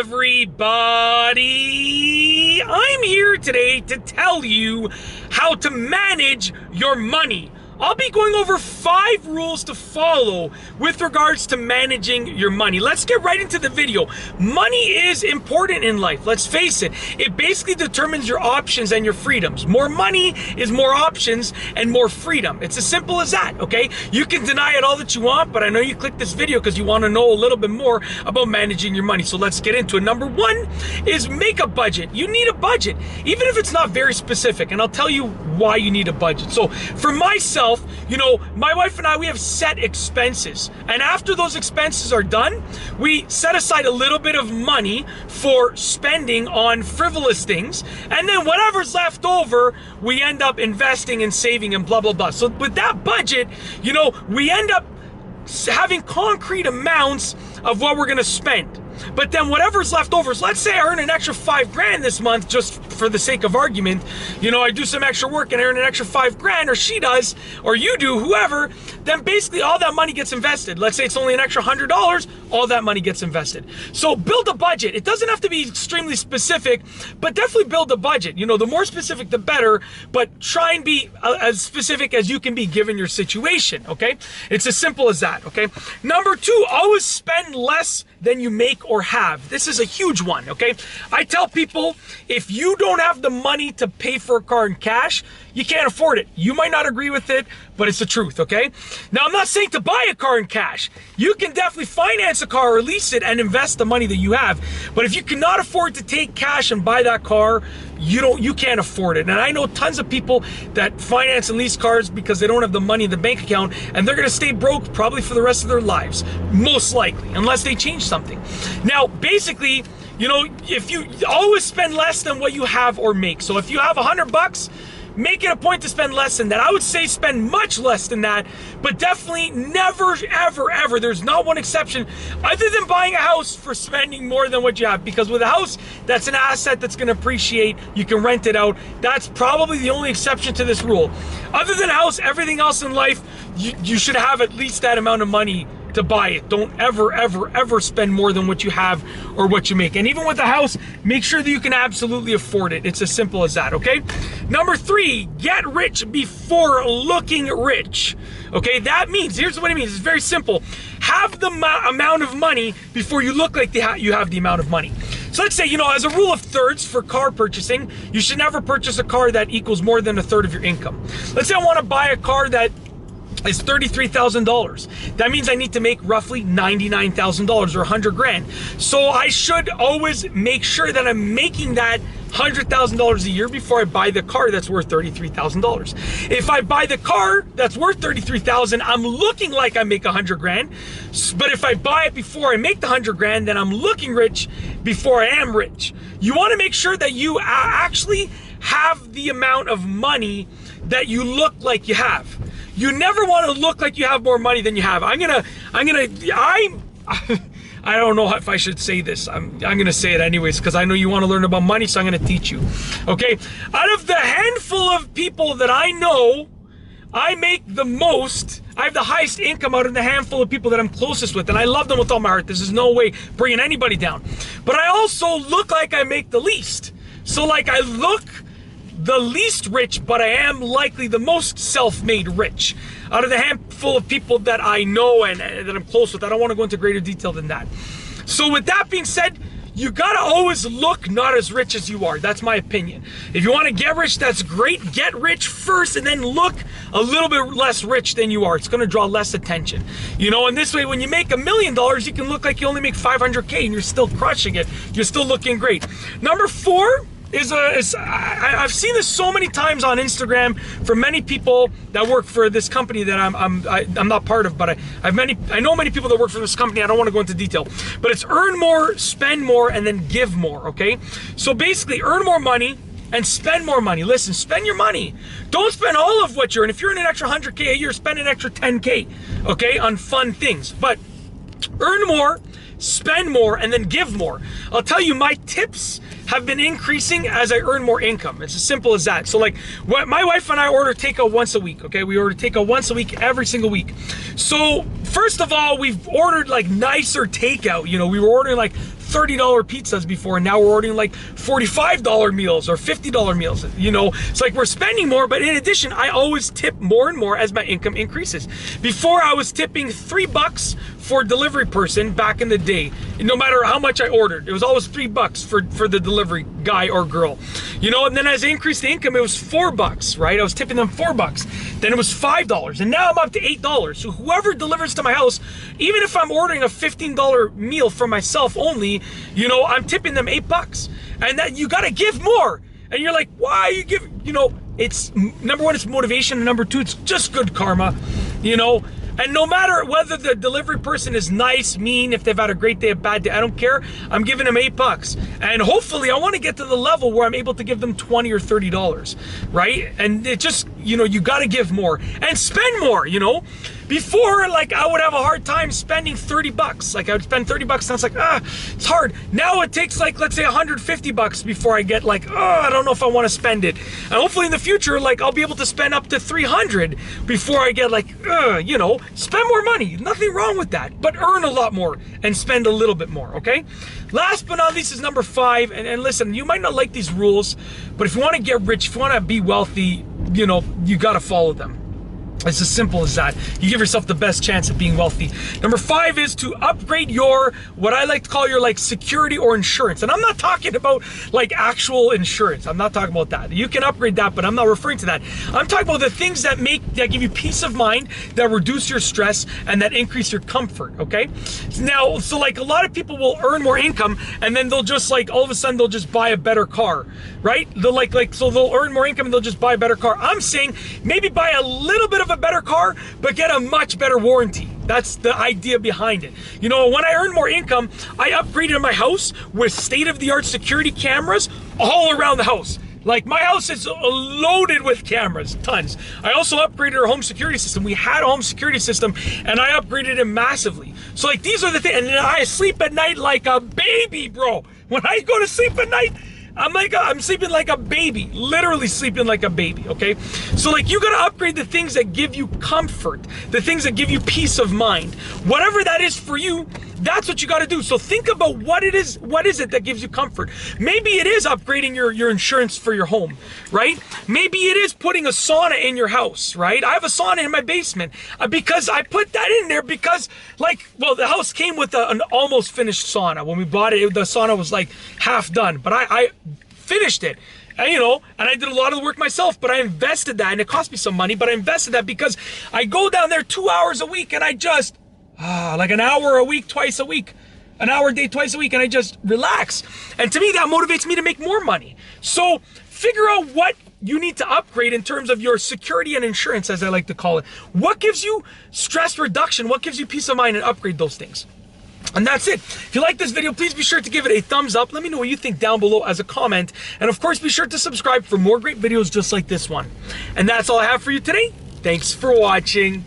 everybody? I'm here today to tell you how to manage your money. I'll be going over 5 rules to follow with regards to managing your money. Let's get right into the video. Money is important in life. Let's face it. It basically determines your options and your freedoms. More money is more options and more freedom. It's as simple as that, okay? You can deny it all that you want, but I know you clicked this video because you want to know a little bit more about managing your money. So let's get into it. Number 1 is make a budget. You need a budget, even if it's not very specific, and I'll tell you why you need a budget. So for myself, you know, my wife and I, we have set expenses, and after those expenses are done, we set aside a little bit of money for spending on frivolous things, and then whatever's left over, we end up investing and saving and blah, blah, blah. So with that budget, you know, we end up having concrete amounts of what we're gonna spend. But then whatever's left over, so let's say I earn an extra 5 grand this month, just for the sake of argument, you know, I do some extra work and I earn an extra 5 grand, or she does, or you do, whoever, then basically all that money gets invested. Let's say it's only an extra $100, all that money gets invested. So build a budget. It doesn't have to be extremely specific, but definitely build a budget. You know, the more specific, the better, but try and be as specific as you can be given your situation, okay? It's as simple as that, okay? Number 2, always spend less than you make or have. This is a huge one, okay? I tell people, if you don't have the money to pay for a car in cash, you can't afford it. You might not agree with it, but it's the truth, okay? Now, I'm not saying to buy a car in cash. You can definitely finance a car or lease it and invest the money that you have. But if you cannot afford to take cash and buy that car, you can't afford it. And I know tons of people that finance and lease cars because they don't have the money in the bank account, and they're gonna stay broke probably for the rest of their lives, most likely, unless they change something. Now, basically, you know, if you always spend less than what you have or make. So if you have $100, make it a point to spend less than that. I would say spend much less than that, but definitely never, ever, ever, there's not one exception, other than buying a house, for spending more than what you have. Because with a house, that's an asset that's gonna appreciate. You can rent it out. That's probably the only exception to this rule. Other than a house, everything else in life, you should have at least that amount of money to buy it. Don't ever, ever, ever spend more than what you have or what you make. And even with the house, make sure that you can absolutely afford it. It's as simple as that, okay? Number 3, get rich before looking rich. Okay, that means, here's what it means, it's very simple. Have the amount of money before you look like you have the amount of money. So let's say, you know, as a rule of thirds for car purchasing, you should never purchase a car that equals more than 1/3 of your income. Let's say I want to buy a car that is $33,000. That means I need to make roughly $99,000 or 100 grand. So I should always make sure that I'm making that $100,000 a year before I buy the car that's worth $33,000. If I buy the car that's worth $33,000, I'm looking like I make 100 grand. But if I buy it before I make the 100 grand, then I'm looking rich before I am rich. You want to make sure that you actually have the amount of money that you look like you have. You never want to look like you have more money than you have. I don't know if I should say this. I'm gonna say it anyways because I know you want to learn about money, so I'm gonna teach you. Okay? Out of the handful of people that I know, I make the most. I have the highest income out of the handful of people that I'm closest with, and I love them with all my heart. This is no way bringing anybody down. But I also look like I make the least. So like I look the least rich, but I am likely the most self-made rich out of the handful of people that I know and that I'm close with. I don't want to go into greater detail than that. So with that being said, you gotta always look not as rich as you are. That's my opinion. If you want to get rich, that's great. Get rich first and then look a little bit less rich than you are. It's gonna draw less attention. You know, and this way, when you make $1 million, you can look like you only make 500K and you're still crushing it. You're still looking great. Number 4, I've seen this so many times on Instagram from many people that work for this company that I'm not part of, but I know many people that work for this company. I don't want to go into detail, but it's earn more, spend more, and then give more. Okay, so basically earn more money and spend more money. Listen, spend your money. Don't spend all of what you earn. If you're in an extra 100K a year, spend an extra 10K, okay, on fun things. But earn more, spend more, and then give more. I'll tell you my tips have been increasing as I earn more income. It's as simple as that. So like my wife and I order takeout once a week, okay? We order takeout once a week, every single week. So first of all, we've ordered like nicer takeout. You know, we were ordering like $30 pizzas before, and now we're ordering like $45 meals or $50 meals. You know, it's like we're spending more, but in addition, I always tip more and more as my income increases. Before, I was tipping $3 for delivery person back in the day, no matter how much I ordered. It was always $3 for the delivery guy or girl, you know. And then as I increased the income, it was $4, right? I was tipping them $4. Then it was $5, and now I'm up to $8. So whoever delivers to my house, even if I'm ordering a $15 meal for myself only, you know, I'm tipping them $8. And that you got to give more. And you're like, why you give? You know, it's number one, it's motivation, and number two, it's just good karma, you know. And no matter whether the delivery person is nice, mean, if they've had a great day, a bad day, I don't care. I'm giving them $8. And hopefully I want to get to the level where I'm able to give them $20 or $30, right? And it just, you know, you got to give more and spend more, you know. Before, like, I would have a hard time spending $30. Like, I would spend $30 and I was like, it's hard. Now it takes like, let's say $150 before I get like, I don't know if I want to spend it. And hopefully in the future, like, I'll be able to spend up to $300 before I get like, you know, spend more money. Nothing wrong with that, but earn a lot more and spend a little bit more, okay? Last but not least is number 5. And listen, you might not like these rules, but if you want to get rich, if you want to be wealthy, you know, you got to follow them. It's as simple as that. You give yourself the best chance of being wealthy. Number 5 is to upgrade your, what I like to call your like security or insurance. And I'm not talking about like actual insurance. I'm not talking about that. You can upgrade that, but I'm not referring to that. I'm talking about the things that give you peace of mind, that reduce your stress, and that increase your comfort, okay? Now, so like a lot of people will earn more income, and then they'll just like, all of a sudden they'll just buy a better car, right? They'll so they'll earn more income and they'll just buy a better car. I'm saying maybe buy a little bit of a better car, but get a much better warranty. That's the idea behind it. You know, when I earned more income, I upgraded my house with state-of-the-art security cameras all around the house. Like, my house is loaded with cameras, tons. I also upgraded our home security system. We had a home security system, and I upgraded it massively. So, like, these are the things. And I sleep at night like a baby, bro. When I go to sleep at night, I'm sleeping like a baby, literally sleeping like a baby, okay? So like, you gotta upgrade the things that give you comfort, the things that give you peace of mind. Whatever that is for you, that's what you gotta do. So think about what it is that gives you comfort. Maybe it is upgrading your insurance for your home, right? Maybe it is putting a sauna in your house, right? I have a sauna in my basement because I put that in there because, like, well, the house came with an almost finished sauna. When we bought it, the sauna was like half done, but I finished it. And, you know, and I did a lot of the work myself, but I invested that, and it cost me some money, but I invested that because I go down there 2 hours a week, and I just, like an hour a week, twice a week, an hour a day, twice a week, and I just relax. And to me, that motivates me to make more money. So figure out what you need to upgrade in terms of your security and insurance, as I like to call it. What gives you stress reduction? What gives you peace of mind? And upgrade those things. And that's it. If you like this video, please be sure to give it a thumbs up. Let me know what you think down below as a comment. And of course, be sure to subscribe for more great videos just like this one. And that's all I have for you today. Thanks for watching.